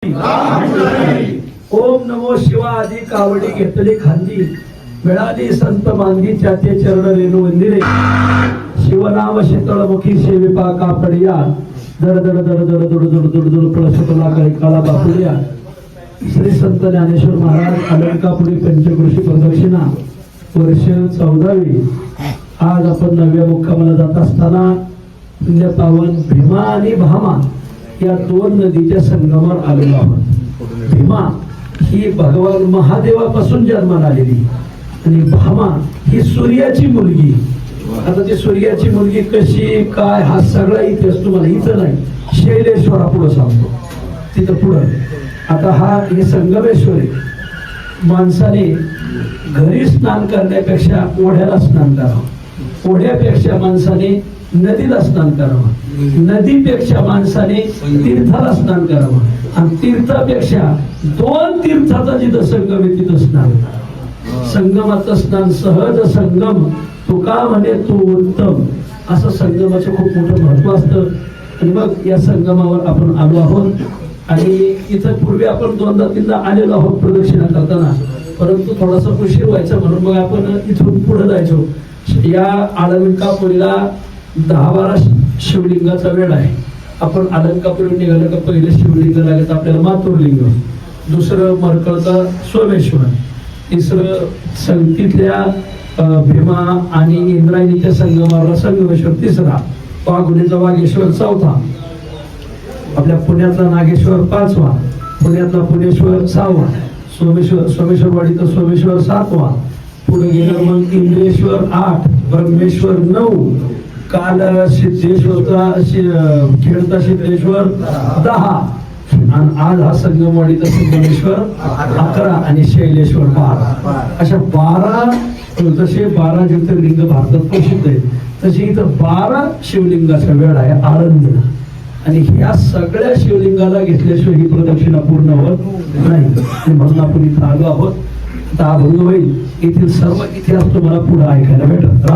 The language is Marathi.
ओम नमो शिवा आदी कावडी घेतली खांदी मिळाली संत मांदी त्याचे चरण रेणू वंदिरे शिवनाम शीतळमुखी सेविपा कापडिया दड दड दड दड दड दड दड दड पळसतला काही काळा बापुडिया श्री संत ज्ञानेश्वर महाराज अलंकापुरी पंचकृषी प्रदक्षिणा वर्ष 14वी आज आपण नव्या मुक्कामाला जात असताना पुण्य पावन भीमा आणि भामा या दोन नदीच्या संगमावर आलेलो आहोत. भीमा ही भगवान महादेवापासून जन्माला आलेली आणि भामा ही सूर्याची मुलगी. आता ती सूर्याची मुलगी कशी काय हा सगळा इतिहास तुम्हाला इथं नाही शैलेश्वरा पुढे सांगतो तिथं पुढं. आता हा हे संगमेश्वर माणसाने घरी स्नान करण्यापेक्षा ओढ्याला स्नान करावं, ओढ्यापेक्षा माणसाने नदीला स्नान करावं, नदीपेक्षा माणसाने तीर्थाला स्नान करावं आणि तीर्थापेक्षा दोन तीर्थाचा जिथं संगम आहे तिथं स्नान करावं. संगमाचं स्नान सहज संगम तुका म्हणे तू उत्तम असं संगमाचं खूप मोठं महत्व असतं. आणि मग या संगमावर आपण आलो आहोत आणि इथं पूर्वी आपण दोनदा तीनदा आलेलो आहोत प्रदक्षिणा करताना, परंतु थोडासा उशीर व्हायचा म्हणून मग आपण इथून पुढे जायचो. या अलंकापुरीला 10-12 शिवलिंगाचा वेळ आहे. आपण अलंकापुरी निघालं का पहिलं शिवलिंग लागत आपल्याला मातुरलिंग, दुसरं मरकळचा सोमेश्वर, तिसरं तिथल्या भीमा आणि इंद्रायणीच्या संगमाला संगमेश्वर तिसरा, वाघुलीचा वाघेश्वर चौथा, आपल्या पुण्याचा नागेश्वर 5वा, पुण्यातला पुणेश्वर 6वा, सोमेश्वरवाडीचा सोमेश्वर 7वा, पुढे गेलं मग इंद्रेश्वर 8, ब्रह्मेश्वर 9, काल सिद्धेश्वरचा खेळता सिद्धेश्वर 10 आणि आज हा संगमवाडीचा संगमेश्वर 11 आणि शैलेश्वर 12. अशा 12 जसे 12 ज्योतिर्लिंग भारतात प्रसिद्ध आहेत तसे इथं 12 शिवलिंगाचा वेळ आहे आळंदीला. आणि ह्या सगळ्या शिवलिंगाला घेतल्याशिवाय ही प्रदक्षिणा पूर्ण होत नाही म्हणून आपण इथं आलो आहोत. आता अभंग होईल, येथील सर्व इतिहास तुम्हाला पुढे ऐकायला भेटत.